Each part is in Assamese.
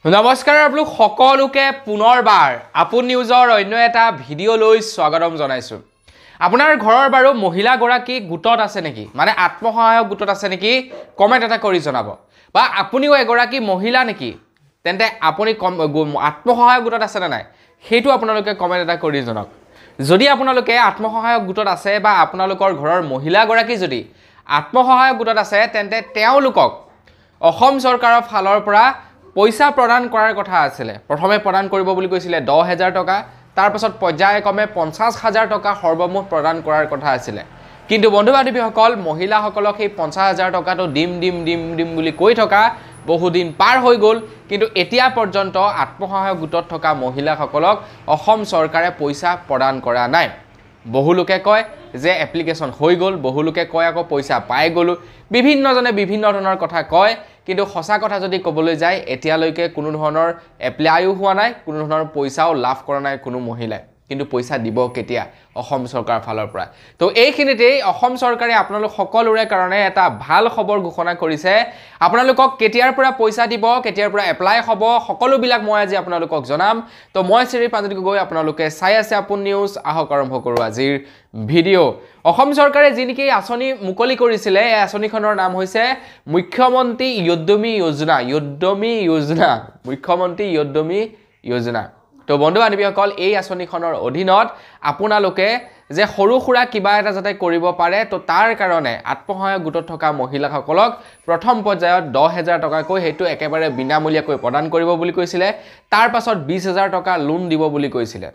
নমস্কাৰ আপোনালোক সকলোকে পুনৰবাৰ আপোন নিউজৰ অন্য এটা ভিডিঅ' লৈ স্বাগতম জনাইছো। আপোনাৰ ঘৰৰ বাৰু মহিলা গৰাকী গোটত আছে নেকি, মানে আত্মসহায়ক গোটত আছে নেকি, কমেন্ট এটা কৰি জনাব। বা আপুনিও এগৰাকী মহিলা নেকি, তেন্তে আপুনি আত্মসহায়ক গোটত আছে না নাই সেইটো আপোনালোকে কমেন্ট এটা কৰি জনাওক। যদি আপোনালোকে আত্মসহায়ক গোটত আছে বা আপোনালোকৰ ঘৰৰ মহিলা গৰাকী যদি আত্মসহায়ক গোটত আছে, তেন্তে তেওঁলোকক অসম চৰকাৰৰ ফালৰ পৰা পইচা প্ৰদান কৰাৰ কথা আছিলে। প্ৰথমে প্ৰদান কৰিব বুলি কৈছিলে 10,000 টকা, তাৰ পাছত পৰ্যায়ক্ৰমে 50,000 টকা সৰ্বমুঠ প্ৰদান কৰাৰ কথা আছিলে। কিন্তু বন্ধু বান্ধৱীসকল, মহিলাসকলক সেই 50,000 টকাটো দিম বুলি কৈ থকা বহুদিন পাৰ হৈ গ'ল, কিন্তু এতিয়া পৰ্যন্ত আত্মসহায়ক গোটত থকা মহিলাসকলক অসম চৰকাৰে পইচা প্ৰদান কৰা নাই। বহুলোকে কয় যে এপ্লিকেশ্যন হৈ গ'ল, বহুলোকে কয় আকৌ পইচা পাই গ'লো, বিভিন্নজনে বিভিন্ন ধৰণৰ কথা কয়। কিন্তু সঁচা কথা যদি ক'বলৈ যায়, এতিয়ালৈকে কোনো ধৰণৰ এপ্লাইও হোৱা নাই, কোনো ধৰণৰ পইচাও লাভ কৰা নাই কোনো মহিলাই। কিন্তু পইচা দিব কেতিয়া? অসম চৰকাৰৰ ফালৰ পৰা। তো এইখিনিতেই অসম চৰকাৰে আপোনালোক সকলোৰে কাৰণে এটা ভাল খবৰ ঘোষণা কৰিছে। আপোনালোকক কেতিয়াৰ পৰা পইচা দিব, কেতিয়াৰ পৰা এপ্লাই হ'ব, সকলোবিলাক মই আজি আপোনালোকক জনাম। তো মই শ্ৰী প্ৰাঞ্জল গগৈ, আপোনালোকে চাই আছে আপোন নিউজ। আহক আৰম্ভ কৰোঁ আজিৰ ভিডিঅ'। অসম চৰকাৰে যি নেকি আঁচনি মুকলি কৰিছিলে, এই আঁচনিখনৰ নাম হৈছে মুখ্যমন্ত্ৰী উদ্যমী যোজনা, মুখ্যমন্ত্ৰী উদ্যমী যোজনা। তো বন্ধু বান্ধৱীসকল, এই আঁচনিখনৰ অধীনত আপোনালোকে যে সৰু সুৰা কিবা এটা যাতে কৰিব পাৰে, তো তাৰ কাৰণে আত্মসহায়ক গোটত থকা মহিলাসকলক প্ৰথম পৰ্যায়ত 10,000 টকাকৈ সেইটো একেবাৰে বিনামূলীয়াকৈ প্ৰদান কৰিব বুলি কৈছিলে। তাৰ পাছত 20,000 টকা লোন দিব বুলি কৈছিলে।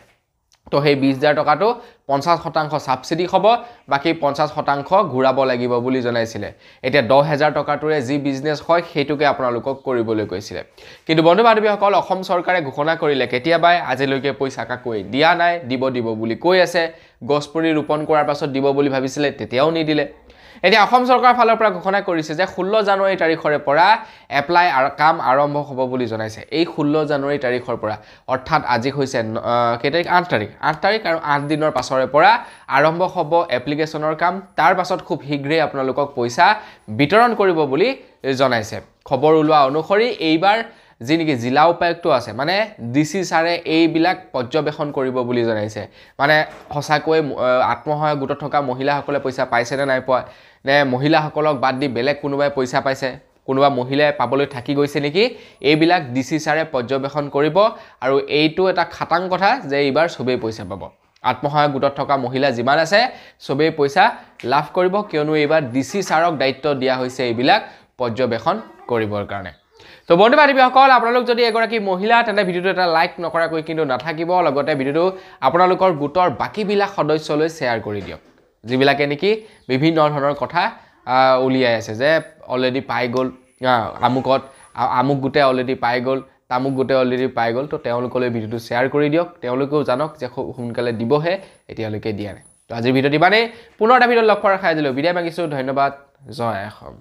তো সেই 20,000 টকাটো 50% ছাবচিডি হ'ব, বাকী 50% ঘূৰাব লাগিব বুলি জনাইছিলে। এতিয়া 10,000 টকাটোৰে যি বিজনেছ হয় সেইটোকে আপোনালোকক কৰিবলৈ কৈছিলে। কিন্তু বন্ধু বান্ধৱীসকল, অসম চৰকাৰে ঘোষণা কৰিলে কেতিয়াবাই, আজিলৈকে পইচা কাকৈ দিয়া নাই। দিব বুলি কৈ আছে। গছপুলি ৰোপণ কৰাৰ পাছত দিব বুলি ভাবিছিলে, তেতিয়াও নিদিলে। এতিয়া অসম চৰকাৰৰ ফালৰ পৰা ঘোষণা কৰিছে যে 16 জানুৱাৰী তাৰিখৰে পৰা এপ্লাই কাম আৰম্ভ হ'ব বুলি জনাইছে। এই 16 জানুৱাৰী তাৰিখৰ পৰা, অৰ্থাৎ আজি হৈছে কেই তাৰিখ? 8 তাৰিখ আৰু 8 দিনৰ পাছৰে পৰা আৰম্ভ হ'ব এপ্লিকেশ্যনৰ কাম। তাৰ পাছত খুব শীঘ্ৰেই আপোনালোকক পইচা বিতৰণ কৰিব বুলি জনাইছে। খবৰ ওলোৱা অনুসৰি এইবাৰ যি নেকি জিলা উপায়ুক্ত আছে, মানে DC ছাৰে এইবিলাক পৰ্যবেক্ষণ কৰিব বুলি জনাইছে। মানে সঁচাকৈ আত্মসহায়ক গোটত থকা মহিলাসকলে পইচা পাইছে নে নাই পোৱা, নে মহিলাসকলক বাদ দি বেলেগ কোনোবাই পইচা পাইছে, কোনোবা মহিলাই পাবলৈ থাকি গৈছে নেকি, এইবিলাক DC ছাৰে পৰ্যবেক্ষণ কৰিব। আৰু এইটো এটা খাটাং কথা যে এইবাৰ চবেই পইচা পাব। আত্মসহায়ক গোটত থকা মহিলা যিমান আছে চবেই পইচা লাভ কৰিব, কিয়নো এইবাৰ DC ছাৰক দায়িত্ব দিয়া হৈছে এইবিলাক পৰ্যবেক্ষণ কৰিবৰ কাৰণে। তো বন্ধু বান্ধৱীসকল, আপোনালোক যদি এগৰাকী মহিলা, তেন্তে ভিডিঅ'টো এটা লাইক নকৰাকৈ কিন্তু নাথাকিব। লগতে ভিডিঅ'টো আপোনালোকৰ গোটৰ বাকীবিলাক সদস্যলৈ শ্বেয়াৰ কৰি দিয়ক, যিবিলাকে নেকি বিভিন্ন ধৰণৰ কথা উলিয়াই আছে যে অলৰেডি পাই গ'ল, আমুক গোটে অলৰেডি পাই গ'ল, তামুক গোটে অলৰেডি পাই গ'ল। তো তেওঁলোকলৈ ভিডিঅ'টো শ্বেয়াৰ কৰি দিয়ক, তেওঁলোকেও জানক যে খুব সোনকালে দিবহে, এতিয়ালৈকে দিয়া নাই। তো আজিৰ ভিডিঅ'টো ইমানেই। পুনৰ এটা ভিডিঅ'ত লগ পোৱাৰ আশা আজিলৈ বিদায় মাগিছোঁ। ধন্যবাদ। জয় অসম।